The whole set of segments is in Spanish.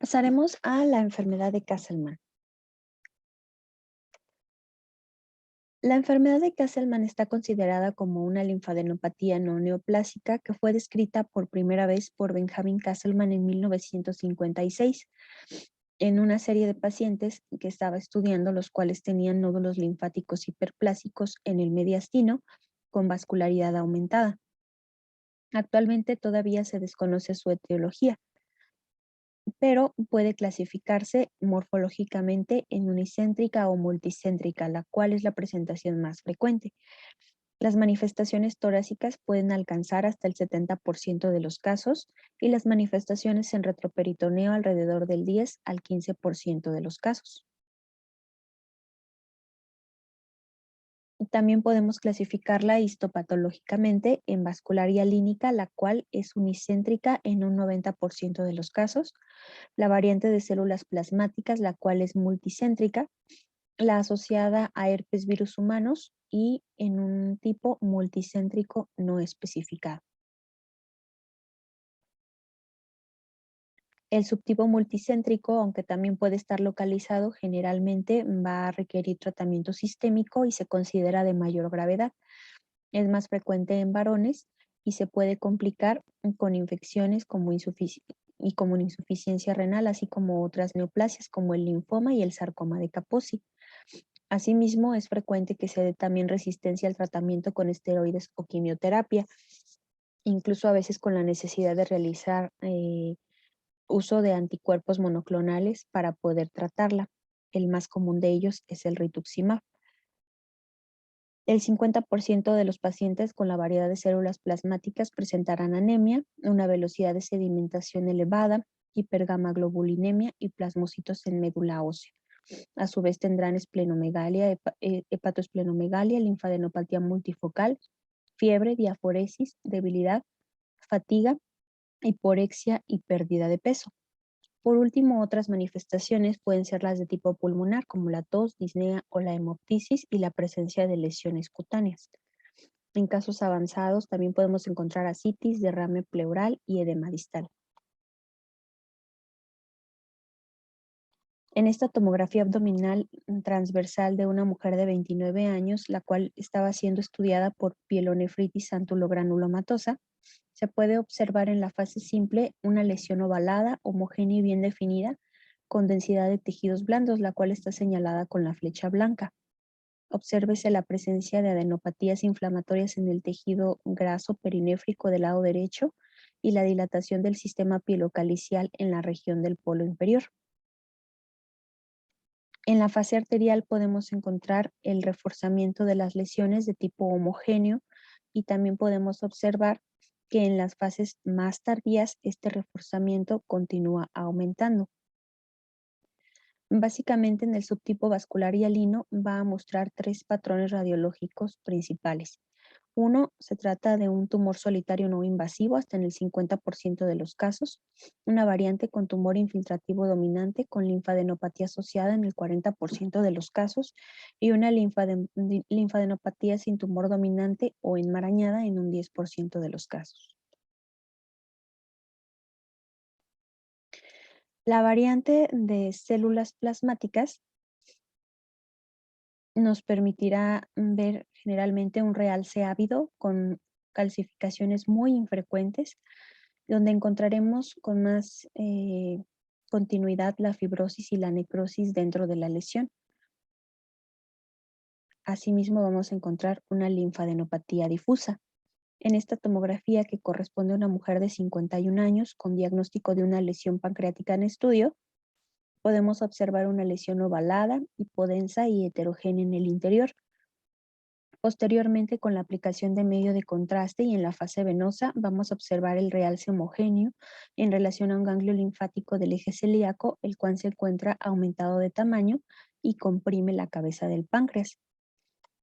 Pasaremos a la enfermedad de Castleman. La enfermedad de Castleman está considerada como una linfadenopatía no neoplásica que fue descrita por primera vez por Benjamin Castleman en 1956 en una serie de pacientes que estaba estudiando, los cuales tenían nódulos linfáticos hiperplásicos en el mediastino con vascularidad aumentada. Actualmente todavía se desconoce su etiología, pero puede clasificarse morfológicamente en unicéntrica o multicéntrica, la cual es la presentación más frecuente. Las manifestaciones torácicas pueden alcanzar hasta el 70% de los casos y las manifestaciones en retroperitoneo alrededor del 10 al 15% de los casos. También podemos clasificarla histopatológicamente en vascular hialínica, la cual es unicéntrica en un 90% de los casos, la variante de células plasmáticas, la cual es multicéntrica, la asociada a herpes virus humanos y en un tipo multicéntrico no especificado. El subtipo multicéntrico, aunque también puede estar localizado, generalmente va a requerir tratamiento sistémico y se considera de mayor gravedad. Es más frecuente en varones y se puede complicar con infecciones como insuficiencia renal, así como otras neoplasias como el linfoma y el sarcoma de Kaposi. Asimismo, es frecuente que se dé también resistencia al tratamiento con esteroides o quimioterapia, incluso a veces con la necesidad de realizar uso de anticuerpos monoclonales para poder tratarla. El más común de ellos es el rituximab. El 50% de los pacientes con la variedad de células plasmáticas presentarán anemia, una velocidad de sedimentación elevada, hipergamaglobulinemia y plasmocitos en médula ósea. A su vez tendrán esplenomegalia, hepatoesplenomegalia, linfadenopatía multifocal, fiebre, diaforesis, debilidad, fatiga, hiporexia y pérdida de peso. Por último, otras manifestaciones pueden ser las de tipo pulmonar, como la tos, disnea o la hemoptisis y la presencia de lesiones cutáneas. En casos avanzados también podemos encontrar ascitis, derrame pleural y edema distal. En esta tomografía abdominal transversal de una mujer de 29 años, la cual estaba siendo estudiada por pielonefritis antulogranulomatosa, se puede observar en la fase simple una lesión ovalada, homogénea y bien definida, con densidad de tejidos blandos, la cual está señalada con la flecha blanca. Obsérvese la presencia de adenopatías inflamatorias en el tejido graso perinéfrico del lado derecho y la dilatación del sistema pielocalicial en la región del polo inferior. En la fase arterial podemos encontrar el reforzamiento de las lesiones de tipo homogéneo y también podemos observar que en las fases más tardías este reforzamiento continúa aumentando. Básicamente en el subtipo vascular hialino va a mostrar tres patrones radiológicos principales. Uno, se trata de un tumor solitario no invasivo hasta en el 50% de los casos, una variante con tumor infiltrativo dominante con linfadenopatía asociada en el 40% de los casos y una linfadenopatía sin tumor dominante o enmarañada en un 10% de los casos. La variante de células plasmáticas nos permitirá ver generalmente un realce ávido con calcificaciones muy infrecuentes, donde encontraremos con más continuidad la fibrosis y la necrosis dentro de la lesión. Asimismo, vamos a encontrar una linfadenopatía difusa. En esta tomografía, que corresponde a una mujer de 51 años con diagnóstico de una lesión pancreática en estudio, podemos observar una lesión ovalada, hipodensa y heterogénea en el interior. Posteriormente, con la aplicación de medio de contraste y en la fase venosa, vamos a observar el realce homogéneo en relación a un ganglio linfático del eje celíaco, el cual se encuentra aumentado de tamaño y comprime la cabeza del páncreas.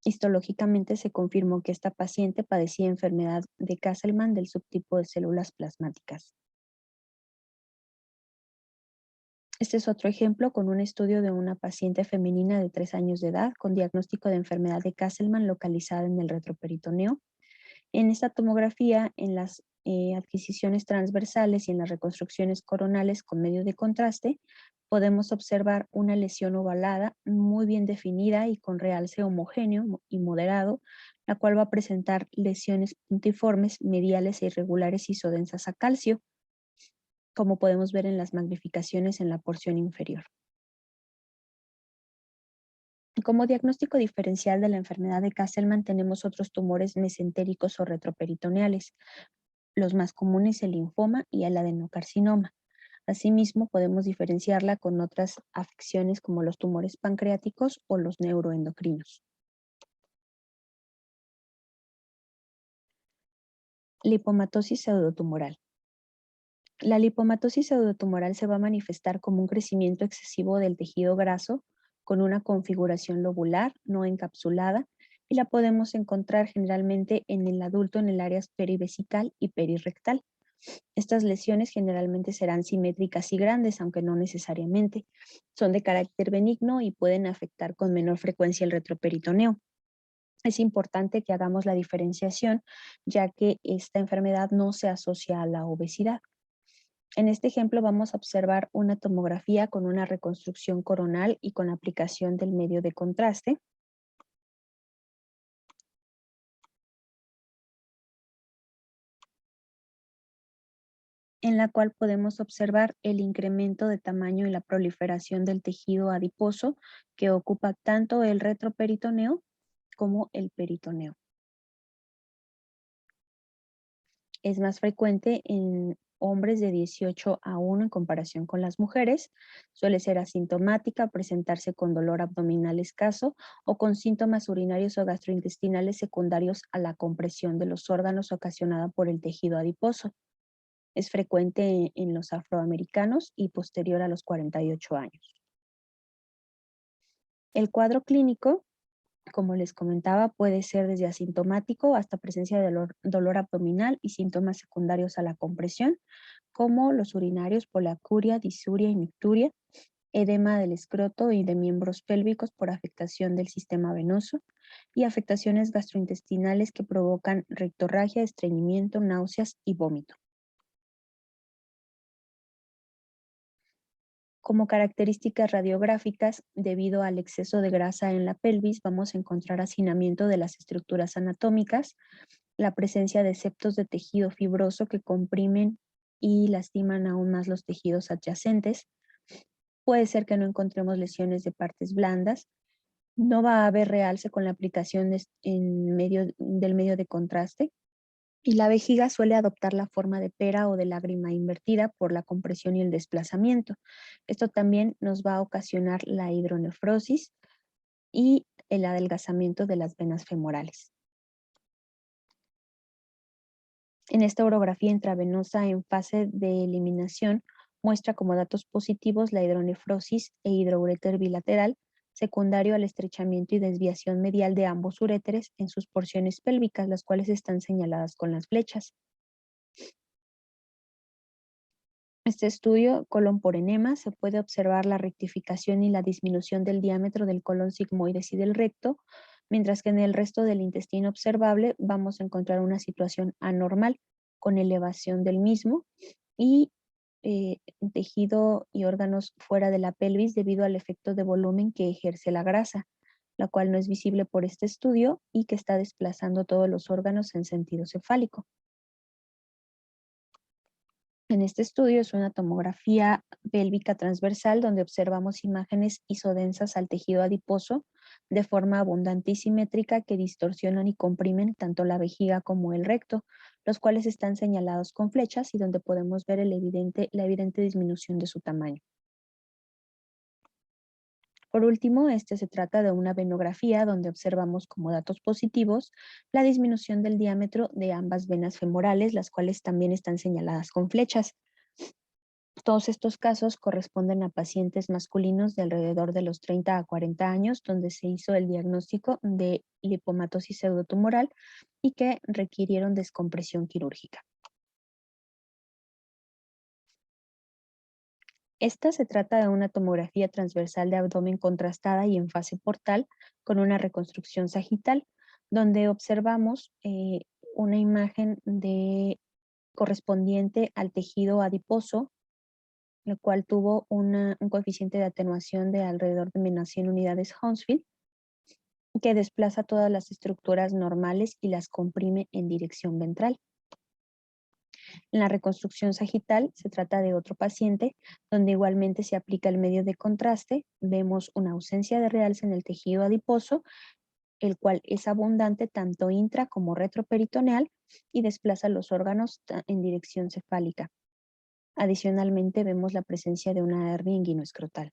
Histológicamente se confirmó que esta paciente padecía enfermedad de Castleman del subtipo de células plasmáticas. Este es otro ejemplo con un estudio de una paciente femenina de 3 años de edad con diagnóstico de enfermedad de Castleman localizada en el retroperitoneo. En esta tomografía, en las adquisiciones transversales y en las reconstrucciones coronales con medio de contraste, podemos observar una lesión ovalada muy bien definida y con realce homogéneo y moderado, la cual va a presentar lesiones puntiformes, mediales e irregulares isodensas a calcio, como podemos ver en las magnificaciones en la porción inferior. Como diagnóstico diferencial de la enfermedad de Castleman tenemos otros tumores mesentéricos o retroperitoneales, los más comunes el linfoma y el adenocarcinoma. Asimismo, podemos diferenciarla con otras afecciones como los tumores pancreáticos o los neuroendocrinos. Lipomatosis pseudotumoral. La lipomatosis pseudotumoral se va a manifestar como un crecimiento excesivo del tejido graso con una configuración lobular no encapsulada y la podemos encontrar generalmente en el adulto en el área perivesical y perirrectal. Estas lesiones generalmente serán simétricas y grandes, aunque no necesariamente. Son de carácter benigno y pueden afectar con menor frecuencia el retroperitoneo. Es importante que hagamos la diferenciación, ya que esta enfermedad no se asocia a la obesidad. En este ejemplo vamos a observar una tomografía con una reconstrucción coronal y con aplicación del medio de contraste. En la cual podemos observar el incremento de tamaño y la proliferación del tejido adiposo que ocupa tanto el retroperitoneo como el peritoneo. Es más frecuente en hombres de 18-1 en comparación con las mujeres. Suele ser asintomática, presentarse con dolor abdominal escaso o con síntomas urinarios o gastrointestinales secundarios a la compresión de los órganos ocasionada por el tejido adiposo. Es frecuente en los afroamericanos y posterior a los 48 años. El cuadro clínico, como les comentaba, puede ser desde asintomático hasta presencia de dolor abdominal y síntomas secundarios a la compresión, como los urinarios, poliacuria, disuria y micturia, edema del escroto y de miembros pélvicos por afectación del sistema venoso y afectaciones gastrointestinales que provocan rectorragia, estreñimiento, náuseas y vómito. Como características radiográficas, debido al exceso de grasa en la pelvis, vamos a encontrar hacinamiento de las estructuras anatómicas, la presencia de septos de tejido fibroso que comprimen y lastiman aún más los tejidos adyacentes. Puede ser que no encontremos lesiones de partes blandas. No va a haber realce con la aplicación del medio de contraste. Y la vejiga suele adoptar la forma de pera o de lágrima invertida por la compresión y el desplazamiento. Esto también nos va a ocasionar la hidronefrosis y el adelgazamiento de las venas femorales. En esta urografía intravenosa en fase de eliminación muestra como datos positivos la hidronefrosis e hidrouréter bilateral, secundario al estrechamiento y desviación medial de ambos uréteres en sus porciones pélvicas, las cuales están señaladas con las flechas. Este estudio, colon por enema, se puede observar la rectificación y la disminución del diámetro del colon sigmoides y del recto, mientras que en el resto del intestino observable vamos a encontrar una situación anormal con elevación del mismo y tejido y órganos fuera de la pelvis debido al efecto de volumen que ejerce la grasa, la cual no es visible por este estudio y que está desplazando todos los órganos en sentido cefálico. En este estudio es una tomografía pélvica transversal donde observamos imágenes isodensas al tejido adiposo de forma abundante y simétrica que distorsionan y comprimen tanto la vejiga como el recto, los cuales están señalados con flechas y donde podemos ver la evidente disminución de su tamaño. Por último, se trata de una venografía donde observamos como datos positivos la disminución del diámetro de ambas venas femorales, las cuales también están señaladas con flechas. Todos estos casos corresponden a pacientes masculinos de alrededor de los 30 a 40 años, donde se hizo el diagnóstico de lipomatosis pseudotumoral y que requirieron descompresión quirúrgica. Esta se trata de una tomografía transversal de abdomen contrastada y en fase portal con una reconstrucción sagital, donde observamos una imagen de correspondiente al tejido adiposo, el cual tuvo un coeficiente de atenuación de alrededor de menos 100 unidades Hounsfield, que desplaza todas las estructuras normales y las comprime en dirección ventral. En la reconstrucción sagital se trata de otro paciente donde igualmente se aplica el medio de contraste. Vemos una ausencia de realce en el tejido adiposo, el cual es abundante tanto intra como retroperitoneal y desplaza los órganos en dirección cefálica. Adicionalmente vemos la presencia de una hernia inguinoescrotal.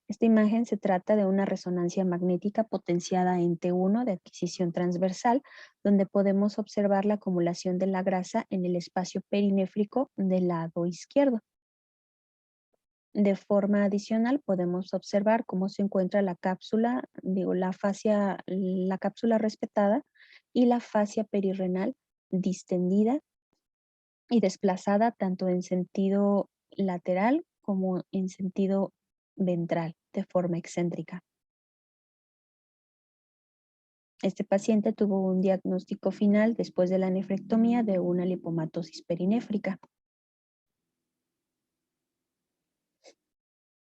Esta imagen se trata de una resonancia magnética potenciada en T1 de adquisición transversal, donde podemos observar la acumulación de la grasa en el espacio perinéfrico del lado izquierdo. De forma adicional, podemos observar cómo se encuentra la cápsula, la cápsula respetada y la fascia perirrenal distendida y desplazada tanto en sentido lateral como en sentido ventral, de forma excéntrica. Este paciente tuvo un diagnóstico final después de la nefrectomía de una lipomatosis perinéfrica.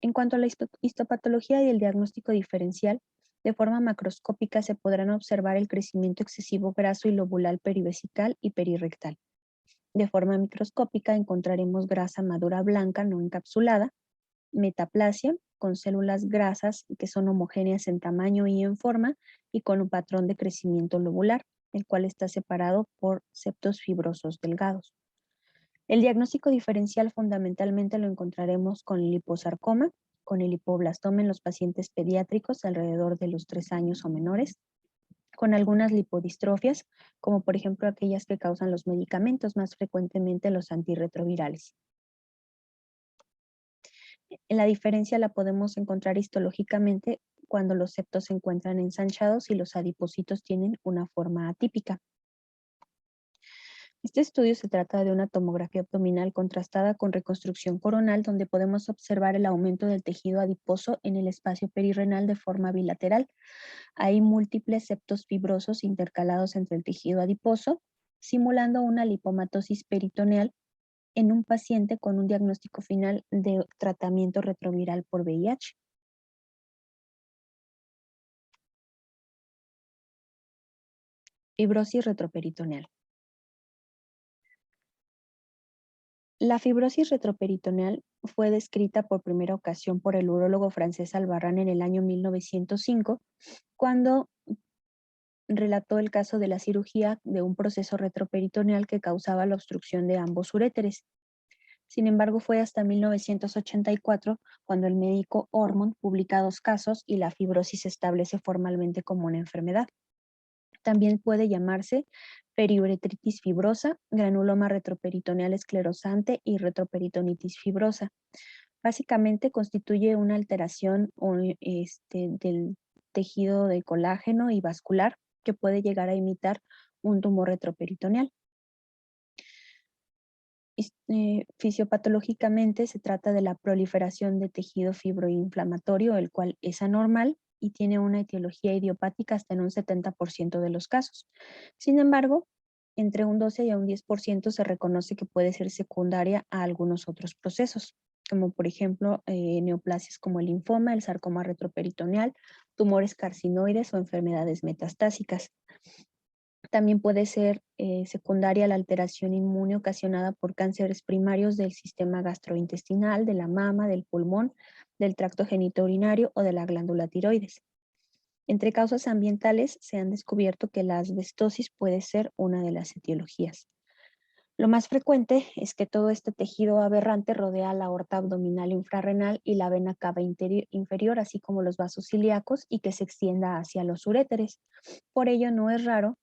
En cuanto a la histopatología y el diagnóstico diferencial, de forma macroscópica se podrán observar el crecimiento excesivo graso y lobulal perivesical y perirrectal. De forma microscópica encontraremos grasa madura blanca no encapsulada, metaplasia con células grasas que son homogéneas en tamaño y en forma y con un patrón de crecimiento lobular, el cual está separado por septos fibrosos delgados. El diagnóstico diferencial fundamentalmente lo encontraremos con el liposarcoma, con el lipoblastoma en los pacientes pediátricos alrededor de los 3 años o menores, con algunas lipodistrofias, como por ejemplo aquellas que causan los medicamentos, más frecuentemente los antirretrovirales. La diferencia la podemos encontrar histológicamente cuando los septos se encuentran ensanchados y los adipocitos tienen una forma atípica. Este estudio se trata de una tomografía abdominal contrastada con reconstrucción coronal, donde podemos observar el aumento del tejido adiposo en el espacio perirrenal de forma bilateral. Hay múltiples septos fibrosos intercalados entre el tejido adiposo, simulando una lipomatosis peritoneal en un paciente con un diagnóstico final de tratamiento retroviral por VIH. Fibrosis retroperitoneal. La fibrosis retroperitoneal fue descrita por primera ocasión por el urólogo francés Albarrán en el año 1905, cuando relató el caso de la cirugía de un proceso retroperitoneal que causaba la obstrucción de ambos uréteres. Sin embargo, fue hasta 1984 cuando el médico Ormond publica 2 casos y la fibrosis se establece formalmente como una enfermedad. También puede llamarse periuretritis fibrosa, granuloma retroperitoneal esclerosante y retroperitonitis fibrosa. Básicamente constituye una alteración del tejido de colágeno y vascular que puede llegar a imitar un tumor retroperitoneal. Fisiopatológicamente se trata de la proliferación de tejido fibroinflamatorio, el cual es anormal y tiene una etiología idiopática hasta en un 70% de los casos. Sin embargo, entre un 12 y un 10% se reconoce que puede ser secundaria a algunos otros procesos, como por ejemplo neoplasias como el linfoma, el sarcoma retroperitoneal, tumores carcinoides o enfermedades metastásicas. También puede ser secundaria la alteración inmune ocasionada por cánceres primarios del sistema gastrointestinal, de la mama, del pulmón, del tracto genitourinario o de la glándula tiroides. Entre causas ambientales se han descubierto que la asbestosis puede ser una de las etiologías. Lo más frecuente es que todo este tejido aberrante rodea la aorta abdominal infrarrenal y la vena cava inferior, así como los vasos ilíacos, y que se extienda hacia los uréteres. Por ello, no es raro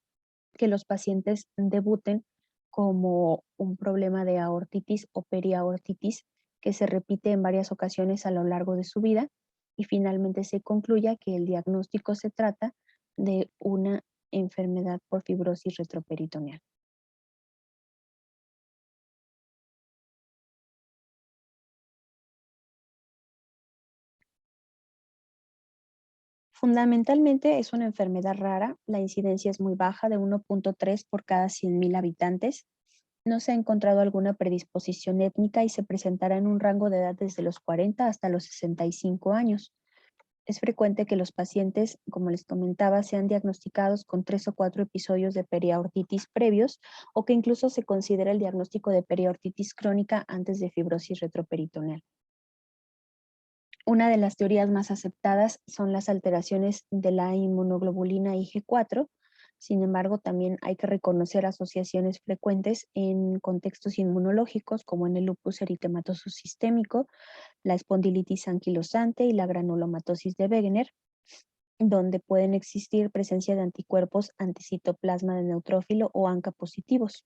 que los pacientes debuten como un problema de aortitis o periaortitis que se repite en varias ocasiones a lo largo de su vida y finalmente se concluya que el diagnóstico se trata de una enfermedad por fibrosis retroperitoneal. Fundamentalmente es una enfermedad rara, la incidencia es muy baja de 1.3 por cada 100.000 habitantes. No se ha encontrado alguna predisposición étnica y se presentará en un rango de edad desde los 40 hasta los 65 años. Es frecuente que los pacientes, como les comentaba, sean diagnosticados con 3 o 4 episodios de periaortitis previos o que incluso se considera el diagnóstico de periaortitis crónica antes de fibrosis retroperitoneal. Una de las teorías más aceptadas son las alteraciones de la inmunoglobulina Ig4. Sin embargo, también hay que reconocer asociaciones frecuentes en contextos inmunológicos como en el lupus eritematoso sistémico, la espondilitis anquilosante y la granulomatosis de Wegener, donde pueden existir presencia de anticuerpos anticitoplasma de neutrófilo o ANCA positivos.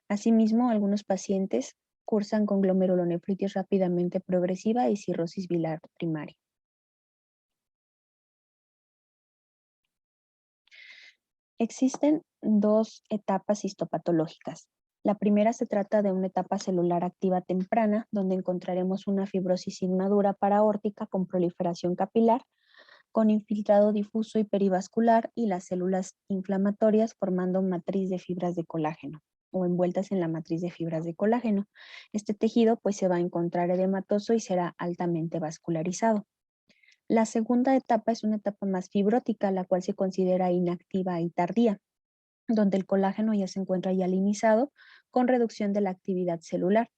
Asimismo, algunos pacientes cursan con glomerulonefritis rápidamente progresiva y cirrosis biliar primaria. Existen dos etapas histopatológicas. La primera se trata de una etapa celular activa temprana, donde encontraremos una fibrosis inmadura paraórtica con proliferación capilar, con infiltrado difuso y perivascular y las células inflamatorias formando matriz de fibras de colágeno o envueltas en la matriz de fibras de colágeno. Este tejido pues se va a encontrar edematoso y será altamente vascularizado. La segunda etapa es una etapa más fibrótica, la cual se considera inactiva y tardía, donde el colágeno ya se encuentra hialinizado con reducción de la actividad celular.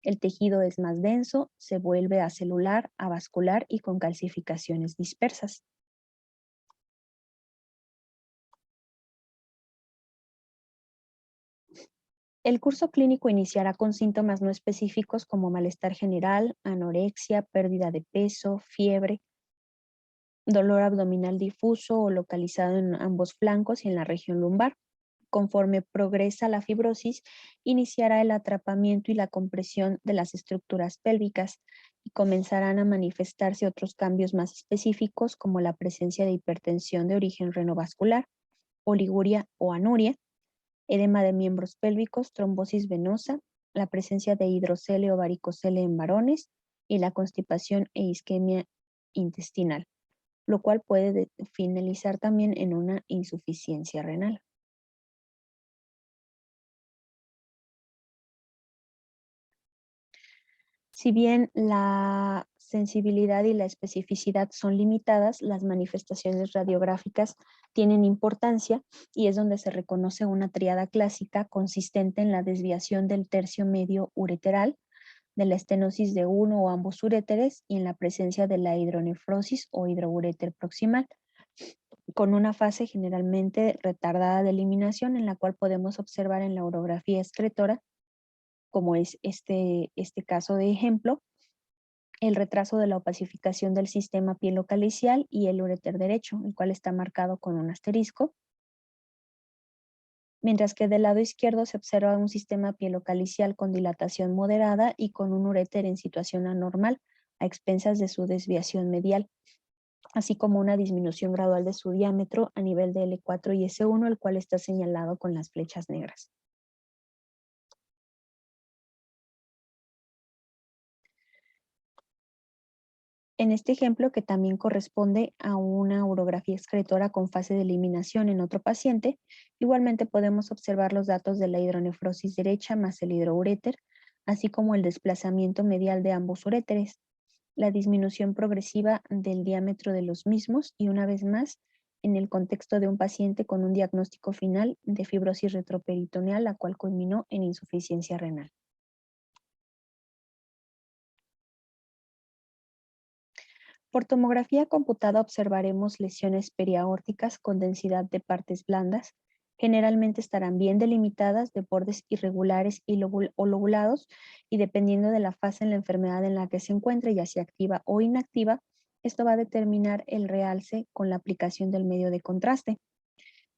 El tejido es más denso, se vuelve acelular, avascular y con calcificaciones dispersas. El curso clínico iniciará con síntomas no específicos como malestar general, anorexia, pérdida de peso, fiebre, dolor abdominal difuso o localizado en ambos flancos y en la región lumbar. Conforme progresa la fibrosis, iniciará el atrapamiento y la compresión de las estructuras pélvicas y comenzarán a manifestarse otros cambios más específicos como la presencia de hipertensión de origen renovascular, oliguria o anuria, edema de miembros pélvicos, trombosis venosa, la presencia de hidrocele o varicocele en varones y la constipación e isquemia intestinal, lo cual puede finalizar también en una insuficiencia renal. Si bien la sensibilidad y la especificidad son limitadas, las manifestaciones radiográficas tienen importancia y es donde se reconoce una triada clásica consistente en la desviación del tercio medio ureteral, de la estenosis de uno o ambos uréteres y en la presencia de la hidronefrosis o hidrouréter proximal, con una fase generalmente retardada de eliminación en la cual podemos observar en la urografía excretora, como es este caso de ejemplo, el retraso de la opacificación del sistema pielocalicial y el uréter derecho, el cual está marcado con un asterisco, mientras que del lado izquierdo se observa un sistema pielocalicial con dilatación moderada y con un uréter en situación anormal a expensas de su desviación medial, así como una disminución gradual de su diámetro a nivel de L4 y S1, el cual está señalado con las flechas negras. En este ejemplo, que también corresponde a una urografía excretora con fase de eliminación en otro paciente, igualmente podemos observar los datos de la hidronefrosis derecha más el hidrouréter, así como el desplazamiento medial de ambos uréteres, la disminución progresiva del diámetro de los mismos y una vez más, en el contexto de un paciente con un diagnóstico final de fibrosis retroperitoneal, la cual culminó en insuficiencia renal. Por tomografía computada observaremos lesiones periaórticas con densidad de partes blandas. Generalmente estarán bien delimitadas de bordes irregulares y o lobulados y dependiendo de la fase en la enfermedad en la que se encuentre, ya sea activa o inactiva, esto va a determinar el realce con la aplicación del medio de contraste,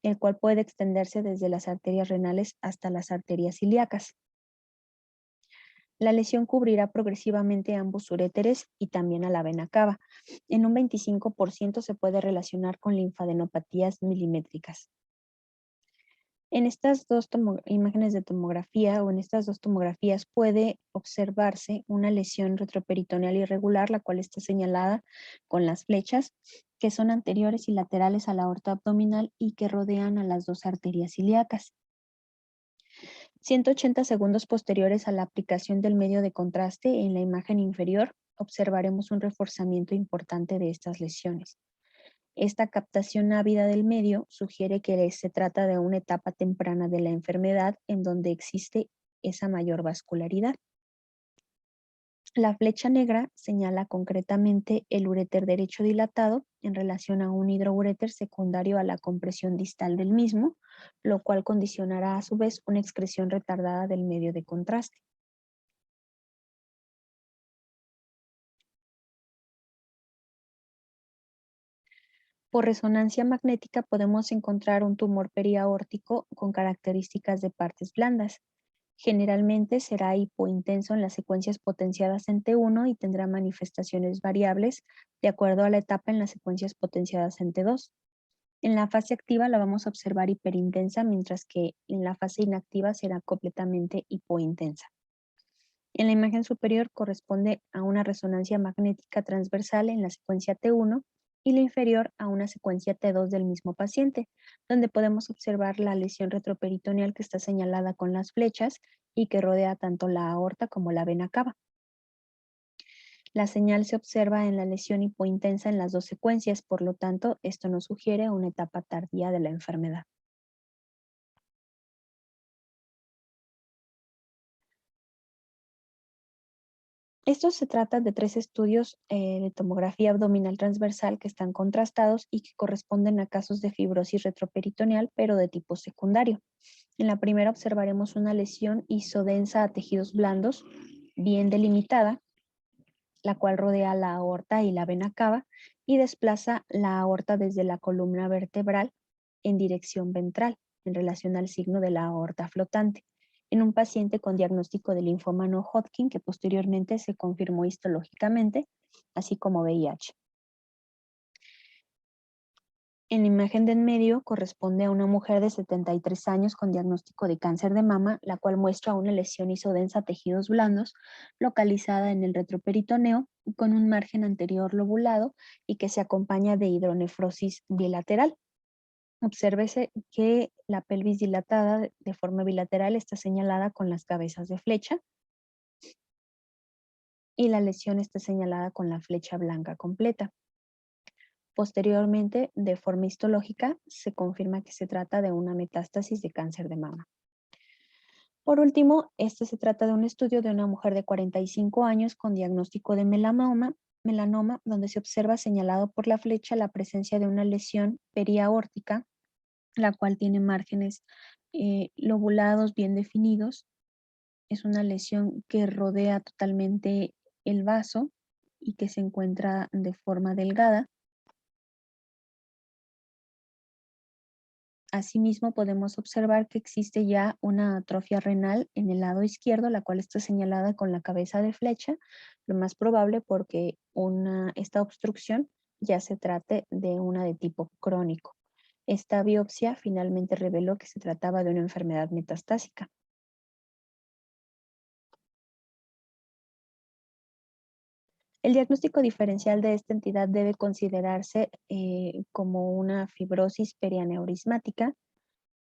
el cual puede extenderse desde las arterias renales hasta las arterias ilíacas. La lesión cubrirá progresivamente ambos uréteres y también a la vena cava. En un 25% se puede relacionar con linfadenopatías milimétricas. En estas dos imágenes de tomografía o en estas dos tomografías puede observarse una lesión retroperitoneal irregular, la cual está señalada con las flechas, que son anteriores y laterales a la aorta abdominal y que rodean a las dos arterias ilíacas. 180 segundos posteriores a la aplicación del medio de contraste, en la imagen inferior observaremos un reforzamiento importante de estas lesiones. Esta captación ávida del medio sugiere que se trata de una etapa temprana de la enfermedad en donde existe esa mayor vascularidad. La flecha negra señala concretamente el uréter derecho dilatado en relación a un hidrouréter secundario a la compresión distal del mismo, lo cual condicionará a su vez una excreción retardada del medio de contraste. Por resonancia magnética podemos encontrar un tumor periaórtico con características de partes blandas. Generalmente será hipointenso en las secuencias potenciadas en T1 y tendrá manifestaciones variables de acuerdo a la etapa en las secuencias potenciadas en T2. En la fase activa la vamos a observar hiperintensa, mientras que en la fase inactiva será completamente hipointensa. En la imagen superior corresponde a una resonancia magnética transversal en la secuencia T1 y la inferior a una secuencia T2 del mismo paciente, donde podemos observar la lesión retroperitoneal que está señalada con las flechas y que rodea tanto la aorta como la vena cava. La señal se observa en la lesión hipointensa en las dos secuencias, por lo tanto, esto nos sugiere una etapa tardía de la enfermedad. Estos se trata de 3 estudios de tomografía abdominal transversal que están contrastados y que corresponden a casos de fibrosis retroperitoneal, pero de tipo secundario. En la primera observaremos una lesión isodensa a tejidos blandos, bien delimitada, la cual rodea la aorta y la vena cava y desplaza la aorta desde la columna vertebral en dirección ventral, en relación al signo de la aorta flotante, en un paciente con diagnóstico de linfoma no Hodgkin que posteriormente se confirmó histológicamente, así como VIH. En la imagen de en medio corresponde a una mujer de 73 años con diagnóstico de cáncer de mama, la cual muestra una lesión isodensa a tejidos blandos localizada en el retroperitoneo con un margen anterior lobulado y que se acompaña de hidronefrosis bilateral. Obsérvese que la pelvis dilatada de forma bilateral está señalada con las cabezas de flecha y la lesión está señalada con la flecha blanca completa. Posteriormente, de forma histológica, se confirma que se trata de una metástasis de cáncer de mama. Por último, este se trata de un estudio de una mujer de 45 años con diagnóstico de melanoma, donde se observa señalado por la flecha la presencia de una lesión periaórtica, la cual tiene márgenes lobulados bien definidos. Es una lesión que rodea totalmente el vaso y que se encuentra de forma delgada. Asimismo, podemos observar que existe ya una atrofia renal en el lado izquierdo, la cual está señalada con la cabeza de flecha, lo más probable porque esta obstrucción ya se trate de una de tipo crónico. Esta biopsia finalmente reveló que se trataba de una enfermedad metastásica. El diagnóstico diferencial de esta entidad debe considerarse como una fibrosis perianeurismática,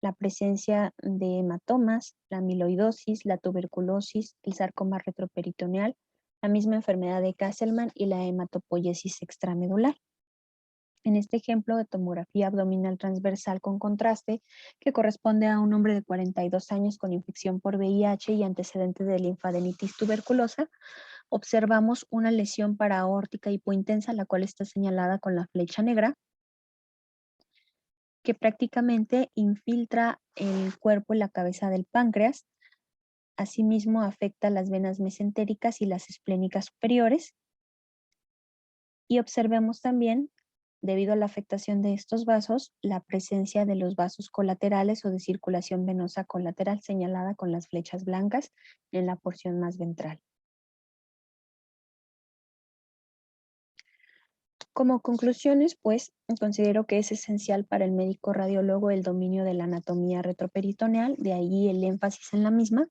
la presencia de hematomas, la amiloidosis, la tuberculosis, el sarcoma retroperitoneal, la misma enfermedad de Castleman y la hematopoiesis extramedular. En este ejemplo de tomografía abdominal transversal con contraste, que corresponde a un hombre de 42 años con infección por VIH y antecedentes de linfadenitis tuberculosa, observamos una lesión paraórtica hipointensa, la cual está señalada con la flecha negra, que prácticamente infiltra el cuerpo y la cabeza del páncreas. Asimismo, afecta las venas mesentéricas y las esplénicas superiores. Y observemos también, debido a la afectación de estos vasos, la presencia de los vasos colaterales o de circulación venosa colateral señalada con las flechas blancas en la porción más ventral. Como conclusiones, pues, considero que es esencial para el médico radiólogo el dominio de la anatomía retroperitoneal, de ahí el énfasis en la misma,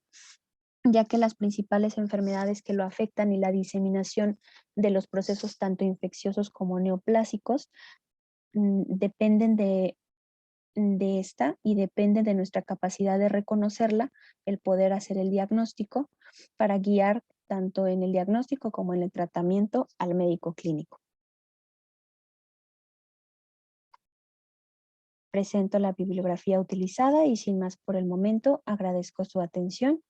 ya que las principales enfermedades que lo afectan y la diseminación de los procesos tanto infecciosos como neoplásicos dependen de esta y depende de nuestra capacidad de reconocerla, el poder hacer el diagnóstico para guiar tanto en el diagnóstico como en el tratamiento al médico clínico. Presento la bibliografía utilizada y sin más por el momento agradezco su atención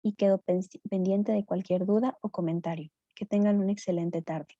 y quedo pendiente de cualquier duda o comentario. Que tengan una excelente tarde.